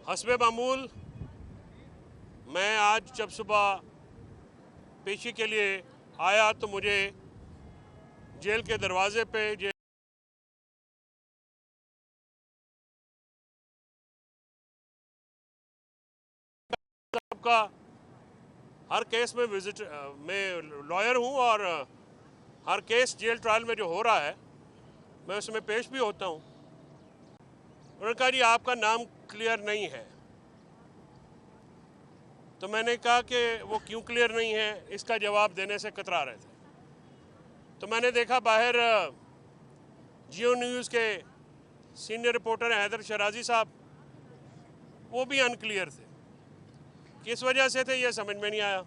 हस्बे मामूल मैं आज जब सुबह पेशी के लिए आया तो मुझे जेल के दरवाजे पे का हर केस में मैं लॉयर हूं और हर केस जेल ट्रायल में जो हो रहा है मैं उसमें पेश भी होता हूं। उन्होंने कहा जी आपका नाम क्लियर नहीं है। तो मैंने कहा कि वो क्यों क्लियर नहीं है, इसका जवाब देने से कतरा रहे थे। तो मैंने देखा बाहर जियो न्यूज़ के सीनियर रिपोर्टर हैदर शराजी साहब, वो भी अनक्लियर थे। किस वजह से थे ये समझ में नहीं आया।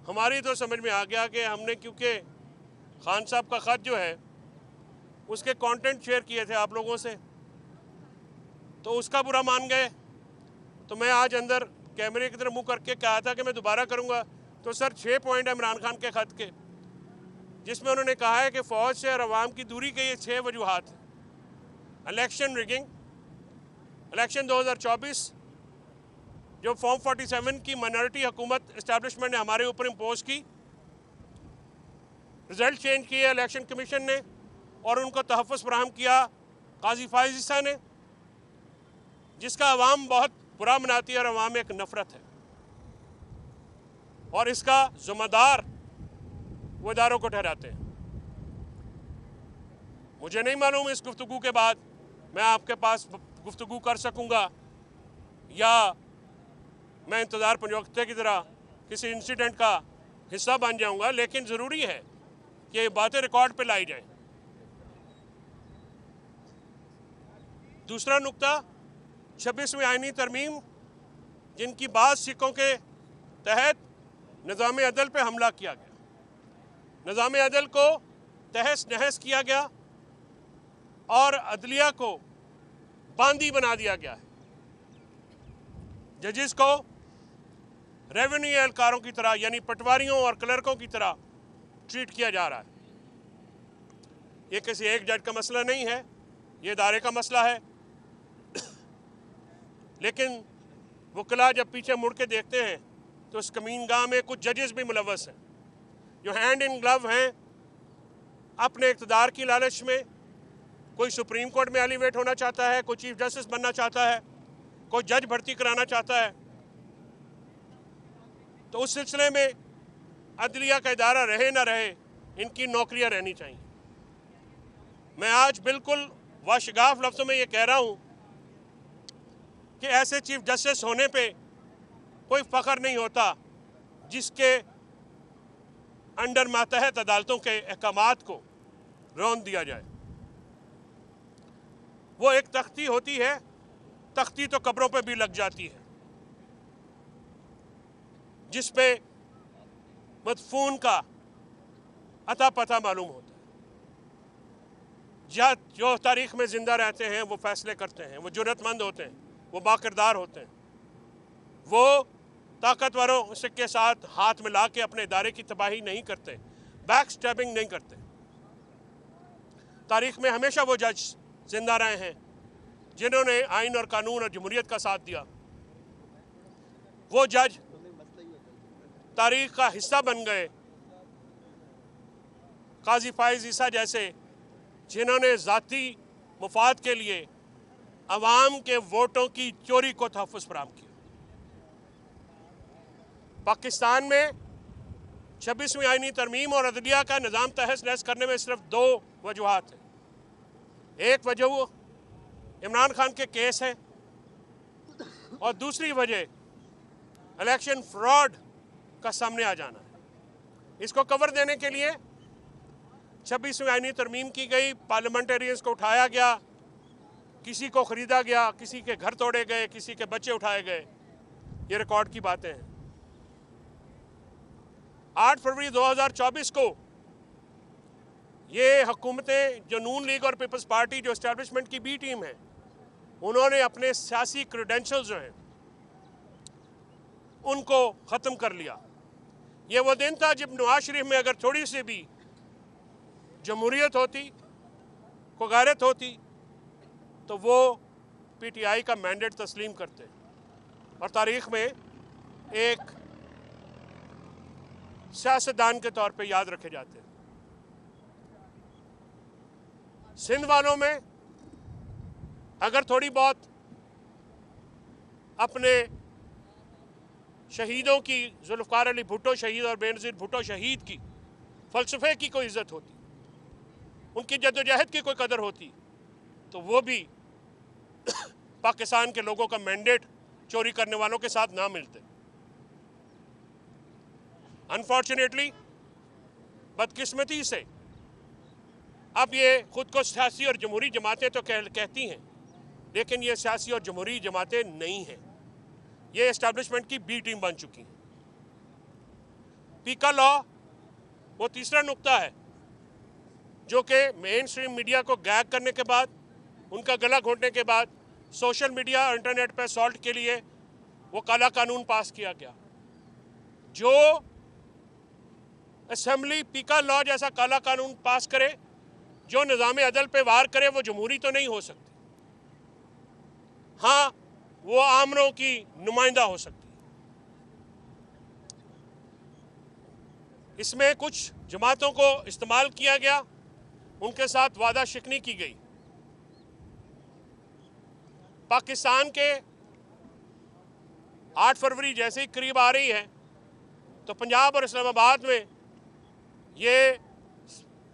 हमारी तो समझ में आ गया कि हमने क्योंकि खान साहब का ख़त जो है उसके कंटेंट शेयर किए थे आप लोगों से, तो उसका बुरा मान गए। तो मैं आज अंदर कैमरे की तरफ मुंह करके कहा था कि मैं दोबारा करूंगा। तो सर 6 पॉइंट है इमरान खान के ख़त के, जिसमें उन्होंने कहा है कि फ़ौज से और अवाम की दूरी के ये 6 वजूहात हैं। इलेक्शन रिगिंग, इलेक्शन 2024 जो फॉर्म 47 की माइनॉरिटी हुकूमत इस्टेब्लिशमेंट ने हमारे ऊपर इम्पोज की, रिजल्ट चेंज किए इलेक्शन कमीशन ने और उनको तहफ़्फ़ुज़ फराहम किया काजी फाइज़ ईसा ने, जिसका अवाम बहुत बुरा मनाती है और अवाम एक नफ़रत है और इसका ज़िम्मेदार वो इदारों को ठहराते हैं। मुझे नहीं मालूम इस गुफ्तगू के बाद मैं आपके पास गुफ्तगू कर सकूंगा या मैं इंतज़ार पंजोक्ते की तरह किसी इंसिडेंट का हिस्सा बन जाऊंगा, लेकिन ज़रूरी है कि ये बातें रिकॉर्ड पे लाई जाएं। दूसरा नुक्ता, 26वीं आईनी तरमीम जिनकी बात सिक्कों के तहत निज़ाम अदल पे हमला किया गया, निज़ाम अदल को तहस नहस किया गया और अदलिया को बांदी बना दिया गया है। जजेस को रेवेन्यू एहलकारों की तरह यानी पटवारियों और क्लर्कों की तरह ट्रीट किया जा रहा है। ये किसी एक जज का मसला नहीं है, ये इदारे का मसला है। लेकिन वकला जब पीछे मुड़ के देखते हैं तो इस कमीनगाह में कुछ जजेस भी मुलव्वस हैं जो हैंड इन ग्लव हैं अपने इक़्तिदार की लालच में। कोई सुप्रीम कोर्ट में एलिवेट होना चाहता है, कोई चीफ जस्टिस बनना चाहता है, कोई जज भर्ती कराना चाहता है। तो उस सिलसिले में अदलिया का इदारा रहे ना रहे, इनकी नौकरियां रहनी चाहिए। मैं आज बिल्कुल वाशगाफ लफ्ज़ों में ये कह रहा हूँ कि ऐसे चीफ जस्टिस होने पे कोई फ़ख्र नहीं होता जिसके अंडर मातहत अदालतों के अहकामात को रौंद दिया जाए। वो एक तख्ती होती है, तख्ती तो कब्रों पे भी लग जाती है, जिस पे मदफून का अता पता मालूम होता है। जो तारीख़ में ज़िंदा रहते हैं वो फैसले करते हैं, वो जुर्रतमंद होते हैं, वो बाकिरदार होते हैं, वो ताकतवरों के साथ हाथ मिला के अपने इदारे की तबाही नहीं करते, बैक स्टैबिंग नहीं करते। तारीख़ में हमेशा वो जज जिंदा रहे हैं जिन्होंने आइन और कानून और जमहूरियत का साथ दिया। वो जज तारीख़ का हिस्सा बन गए, काजी फाइज़ ईसा जैसे, जिन्होंने ज़ाती मुफाद के लिए अवाम के वोटों की चोरी को तहफ़्फ़ुज़ फराहम किया। पाकिस्तान में 26वीं आईनी तरमीम और अदलिया का निज़ाम तहस नहस करने में सिर्फ 2 वजूहात हैं। एक वजह इमरान खान के केस है और दूसरी वजह इलेक्शन फ्रॉड का सामने आ जाना है। इसको कवर देने के लिए 26वीं आईनी तरमीम की गई, पार्लियामेंटेरियंस को उठाया गया, किसी को ख़रीदा गया, किसी के घर तोड़े गए, किसी के बच्चे उठाए गए। ये रिकॉर्ड की बातें हैं। 8 फरवरी 2024 को ये हुकूमतें जो नून लीग और पीपल्स पार्टी जो इस्टेब्लिशमेंट की बी टीम है, उन्होंने अपने सियासी क्रेडेंशियल्स जो हैं उनको ख़त्म कर लिया। ये वो दिन था जब नवाज शरीफ में अगर थोड़ी सी भी जमहूरियत होती, को गैरत होती, तो वो पीटीआई का मैंडेट तस्लीम करते। और तारीख में एक सियासतदान के तौर पे याद रखे जाते हैं। सिंध वालों में अगर थोड़ी बहुत अपने शहीदों की, जुल्फ़िकार अली भुट्टो शहीद और बेनज़ीर भुट्टो शहीद की फ़लसफ़े की कोई इज़्ज़त होती, उनकी जद्दोजहद की कोई कदर होती, तो वो भी पाकिस्तान के लोगों का मैंडेट चोरी करने वालों के साथ ना मिलते। अनफॉर्चुनेटली, बदकिस्मती से अब ये खुद को सियासी और जमहूरी जमातें तो कहती हैं, लेकिन ये सियासी और जमहूरी जमातें नहीं हैं, ये एस्टैब्लिशमेंट की बी टीम बन चुकी हैं। पीका लॉ वो तीसरा नुक्ता है जो कि मेन स्ट्रीम मीडिया को गैग करने के बाद, उनका गला घोंटने के बाद सोशल मीडिया और इंटरनेट पर असॉल्ट के लिए वो काला कानून पास किया गया। जो असेंबली पीका लॉ जैसा काला कानून पास करे, जो निज़ाम अदल पे वार करे, वो जमहूरी तो नहीं हो सकती। हाँ, वो आमरों की नुमाइंदा हो सकती है। इसमें कुछ जमातों को इस्तेमाल किया गया, उनके साथ वादा शिकनी की गई। पाकिस्तान के 8 फरवरी जैसे ही करीब आ रही है तो पंजाब और इस्लामाबाद में ये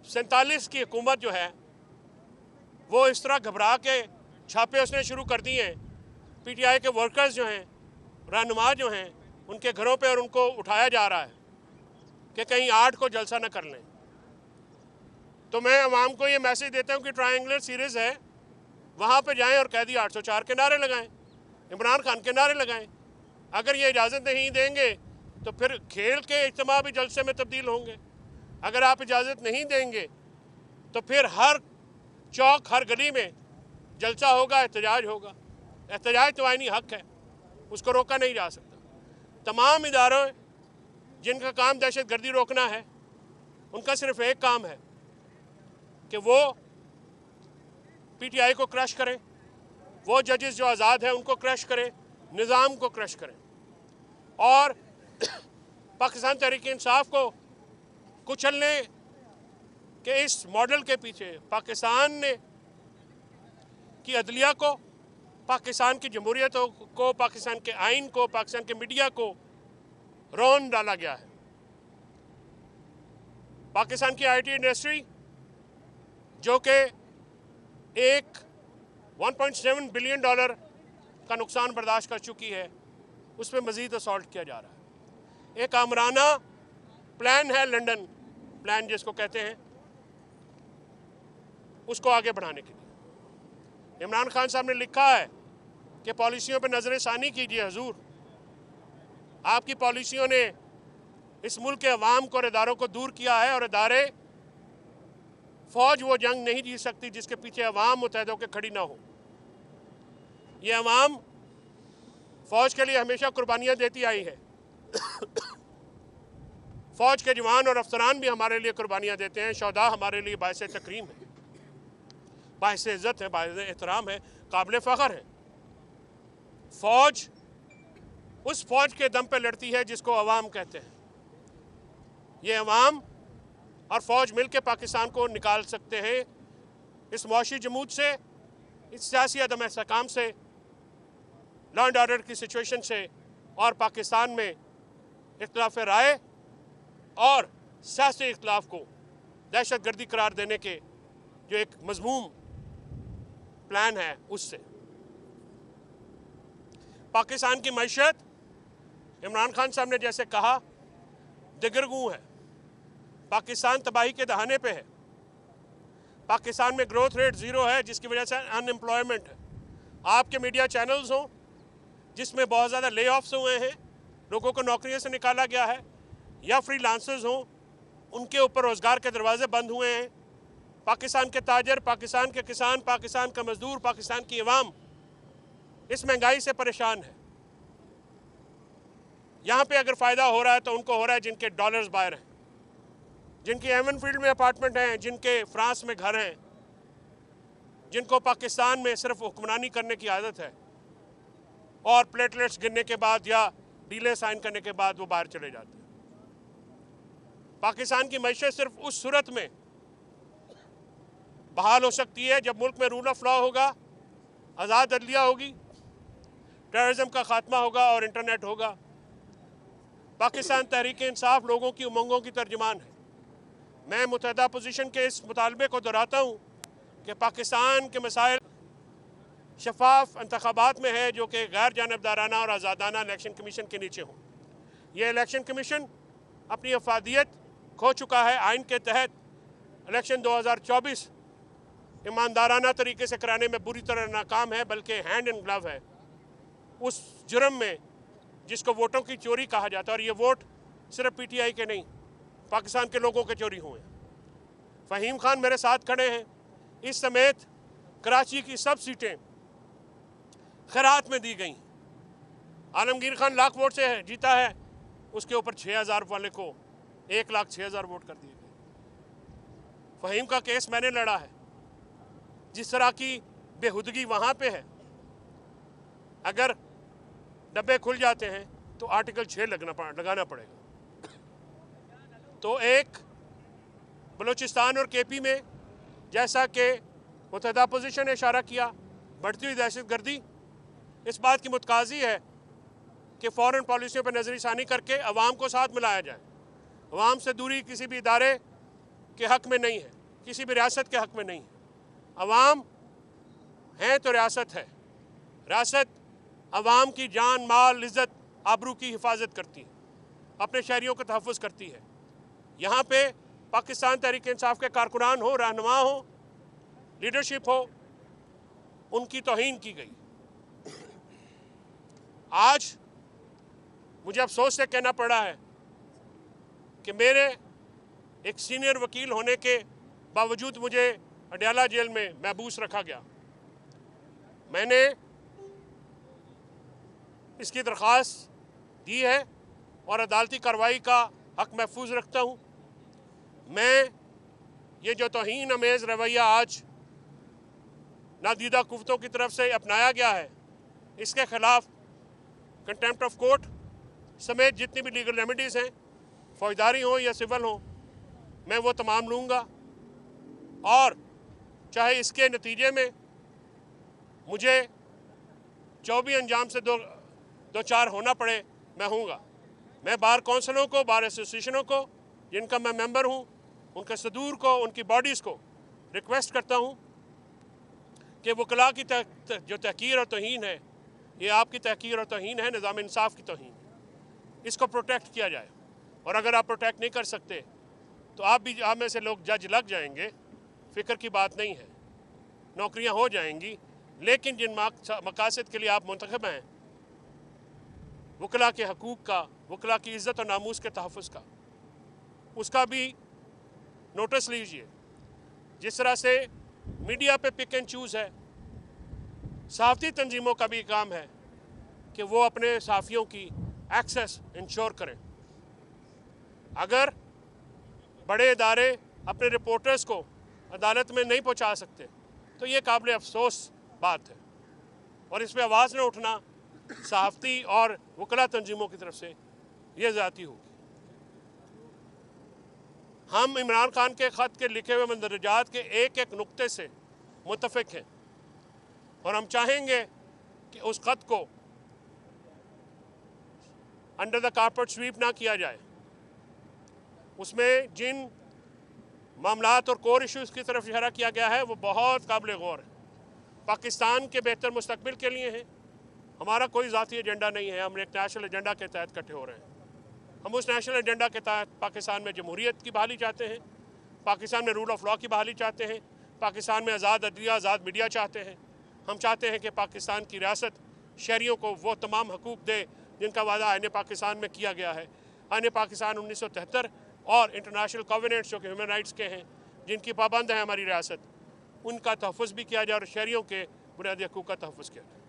47 की हुकूमत जो है वो इस तरह घबरा के छापे उसने शुरू कर दिए हैं। पीटीआई के वर्कर्स जो हैं, रहनुमा जो हैं, उनके घरों पे और उनको उठाया जा रहा है कि कहीं 8 को जलसा न कर लें। तो मैं अवाम को ये मैसेज देता हूँ कि ट्रायंगुलर सीरीज़ है, वहाँ पे जाएं और कैदी 804 के नारे लगाएं, इमरान खान के नारे लगाएं। अगर ये इजाज़त नहीं देंगे तो फिर खेल के इज्तिमा भी जलसे में तब्दील होंगे। अगर आप इजाज़त नहीं देंगे तो फिर हर चौक, हर गली में जलसा होगा, एहतजाज होगा। एहतजाज तो आईनी हक है, उसको रोका नहीं जा सकता। तमाम इदारों जिनका काम दहशत गर्दी रोकना है, उनका सिर्फ एक काम है कि वो पीटीआई को क्रश करें, वो जजेस जो आज़ाद हैं उनको क्रश करें, निज़ाम को क्रश करें और पाकिस्तान तहरीक इंसाफ को कुचलने के इस मॉडल के पीछे पाकिस्तान ने की अदलिया को, पाकिस्तान की जमहूरियत को, पाकिस्तान के आइन को, पाकिस्तान के मीडिया को रौन डाला गया है। पाकिस्तान की आईटी इंडस्ट्री जो कि एक 1.7 बिलियन डॉलर का नुकसान बर्दाश्त कर चुकी है, उस पर मज़ीद असॉल्ट किया जा रहा है। एक आमराना प्लान है, लंदन प्लान जिसको कहते हैं, उसको आगे बढ़ाने के लिए। इमरान खान साहब ने लिखा है कि पॉलिसियों पर नज़र षानी कीजिए हुजूर, आपकी पॉलिसियों ने इस मुल्क के अवाम को और इदारों को दूर किया है, और इदारे, फ़ौज वो जंग नहीं जीत सकती जिसके पीछे अवाम मुतहद होकर खड़ी ना हो। ये अवाम फ़ौज के लिए हमेशा कुर्बानियाँ देती आई है। फ़ौज के जवान और अफसरान भी हमारे लिए कुर्बानियाँ देते हैं। शौदा हमारे लिए बायस तकरीम है, बायस इज़्ज़त है, बायस एहतराम है, काबिल फ़ख्र है। फ़ौज उस फ़ौज के दम पे लड़ती है जिसको अवाम कहते हैं। ये अवाम और फ़ौज मिल के पाकिस्तान को निकाल सकते हैं इस मौशी जमूद से, इस सियासी अदम इस्तेहकाम से, लॉ एंड ऑर्डर की सिचुएशन से, और पाकिस्तान में इख्तिलाफ राय और सियासी इख्तिलाफ को दहशत गर्दी करार देने के जो एक मज़मूम प्लान है उससे। पाकिस्तान की मईशत, इमरान खान साहब ने जैसे कहा, दिगरगू है। पाकिस्तान तबाही के दहाने पे है। पाकिस्तान में ग्रोथ रेट 0 है, जिसकी वजह से अनएम्प्लॉयमेंट है। आपके मीडिया चैनल्स हों जिसमें बहुत ज़्यादा ले ऑफ्स हुए हैं, लोगों को नौकरियों से निकाला गया है, या फ्रीलांसर्स हों, उनके ऊपर रोज़गार के दरवाजे बंद हुए हैं। पाकिस्तान के ताजर, पाकिस्तान के किसान, पाकिस्तान का मजदूर, पाकिस्तान की अवाम इस महंगाई से परेशान है। यहाँ पे अगर फ़ायदा हो रहा है तो उनको हो रहा है जिनके डॉलर्स बाहर हैं, जिनकी एवन फील्ड में अपार्टमेंट हैं, जिनके फ्रांस में घर हैं, जिनको पाकिस्तान में सिर्फ हुक्मरानी करने की आदत है, और प्लेटलेट्स गिरने के बाद या डीले साइन करने के बाद वो बाहर चले जाते हैं। पाकिस्तान की मैशत सिर्फ उस सूरत में बहाल हो सकती है जब मुल्क में रूल ऑफ लॉ होगा, आज़ाद अदलिया होगी, टेररिज्म का खात्मा होगा और इंटरनेट होगा। पाकिस्तान तहरीक इंसाफ लोगों की उमंगों की तर्जुमान है। मैं मुत्तहदा अपोजिशन के इस मुतालबे को दोहराता हूँ कि पाकिस्तान के मसाइल शफाफ इंतखाबात में है जो कि गैर जानबदाराना और आज़ादाना इलेक्शन कमीशन के नीचे हों। ये इलेक्शन कमीशन अपनी अफादियत खो चुका है। आइन के तहत इलेक्शन 2024 ईमानदाराना तरीके से कराने में बुरी तरह नाकाम है, बल्कि हैंड इन ग्लव है उस जुर्म में जिसको वोटों की चोरी कहा जाता है। और ये वोट सिर्फ पीटीआई के नहीं, पाकिस्तान के लोगों के चोरी हुए। फ़हीम खान मेरे साथ खड़े हैं। इस समेत कराची की सब सीटें खैरात में दी गई। आलमगीर खान लाख वोट से जीता है, उसके ऊपर 6000 वाले को 1,06,000 वोट कर दिए गए। फ़हीम का केस मैंने लड़ा है। जिस तरह की बेहुदगी वहाँ पे है, अगर डब्बे खुल जाते हैं तो आर्टिकल 6 लगाना पड़ेगा। तो एक बलूचिस्तान और केपी में, जैसा कि मुत्तहदा अपोजिशन ने इशारा किया, बढ़ती हुई दहशतगर्दी इस बात की मुतकाज़ी है कि फ़ॉरेन पॉलिसियों पर नज़रसानी करके अवाम को साथ मिलाया जाए। अवाम से दूरी किसी भी इदारे के हक़ में नहीं है, किसी भी रियासत के हक़ में नहीं है। अवाम है तो रियासत है। रियासत अवाम की जान, माल, इज़्ज़त, आबरू की हिफाजत करती है, अपने शहरियों का तहफ़्फ़ुज़ करती है। यहाँ पे पाकिस्तान तहरीक इंसाफ के कारकुनान हो, रहनुमा हो, लीडरशिप हो, उनकी तौहीन की गई। आज मुझे अफसोस से कहना पड़ा है कि मेरे एक सीनियर वकील होने के बावजूद मुझे अडयाला जेल में महबूस रखा गया। मैंने इसकी दरख्वास्त दी है और अदालती कार्रवाई का हक महफूज रखता हूँ। मैं ये जो तौहीन अमेज़ रवैया आज नादीदा कुव्वतों की तरफ से अपनाया गया है, इसके ख़िलाफ़ कंटेम्प्ट ऑफ कोर्ट समेत जितनी भी लीगल रेमेडीज़ हैं, फौजदारी हो या सिविल हो, मैं वो तमाम लूँगा। और चाहे इसके नतीजे में मुझे जो भी अंजाम से दो चार होना पड़े, मैं हूँगा। मैं बार कौंसलों को, बार एसोसिएशनों को जिनका मैं मेंबर हूँ, उनके सदूर को, उनकी बॉडीज़ को रिक्वेस्ट करता हूँ कि वकला की जो तहकीर और तौहीन है, ये आपकी तहकीर और तौहीन है, निज़ाम इंसाफ की तौहीन। इसको प्रोटेक्ट किया जाए। और अगर आप प्रोटेक्ट नहीं कर सकते तो आप भी, आप में से लोग जज लग जाएंगे, फ़िक्र की बात नहीं है, नौकरियां हो जाएंगी। लेकिन जिन मकासद के लिए आप मुंतखब हैं, वकला के हकूक़ का, वकला की इज़्ज़त और नामूस के तहफ़्फ़ुज़ का, उसका भी नोटिस लीजिए। जिस तरह से मीडिया पे पिक एंड चूज़ है, सहाफ़ती तंजीमों का भी काम है कि वो अपने सहाफ़ियों की एक्सेस इंश्योर करें। अगर बड़े इदारे अपने रिपोर्टर्स को अदालत में नहीं पहुंचा सकते तो ये काबिल अफसोस बात है, और इस पर आवाज़ न उठना सहाफ़ती और वकला तंजीमों की तरफ से ये ज़्यादती होगी। हम इमरान खान के ख़त के लिखे हुए मंदरजात के एक एक नुक्ते से मुत्तफ़िक हैं, और हम चाहेंगे कि उस ख़त को अंडर द कारपेट स्वीप ना किया जाए। उसमें जिन मामलात और कोर इश्यूज़ की तरफ इशारा किया गया है वो बहुत काबिल गौर है, पाकिस्तान के बेहतर मुस्तकबिल के लिए हैं। हमारा कोई ज़ाती एजेंडा नहीं है, हम एक नेशनल एजेंडा के तहत इकट्ठे हो रहे हैं। हम उस नेशनल एजेंडा के तहत पाकिस्तान में जमहूरियत की बहाली चाहते हैं, पाकिस्तान में रूल ऑफ लॉ की बहाली चाहते हैं, पाकिस्तान में आज़ाद अदलिया, आज़ाद मीडिया चाहते हैं। हम चाहते हैं कि पाकिस्तान की रियासत शहरियों को वो तमाम हकूक़ दे जिनका वादा आईन पाकिस्तान में किया गया है। आईन पाकिस्तान 1973 और इंटरनेशनल कॉवेनेंट्स जो कि ह्यूमन राइट्स के हैं, जिनकी पाबंद है हमारी रियासत, उनका तहफ़्फ़ुज़ भी किया जाए और शहरियों के बुनियादी हकूक़ का तहफ़्फ़ुज़ किया जाए।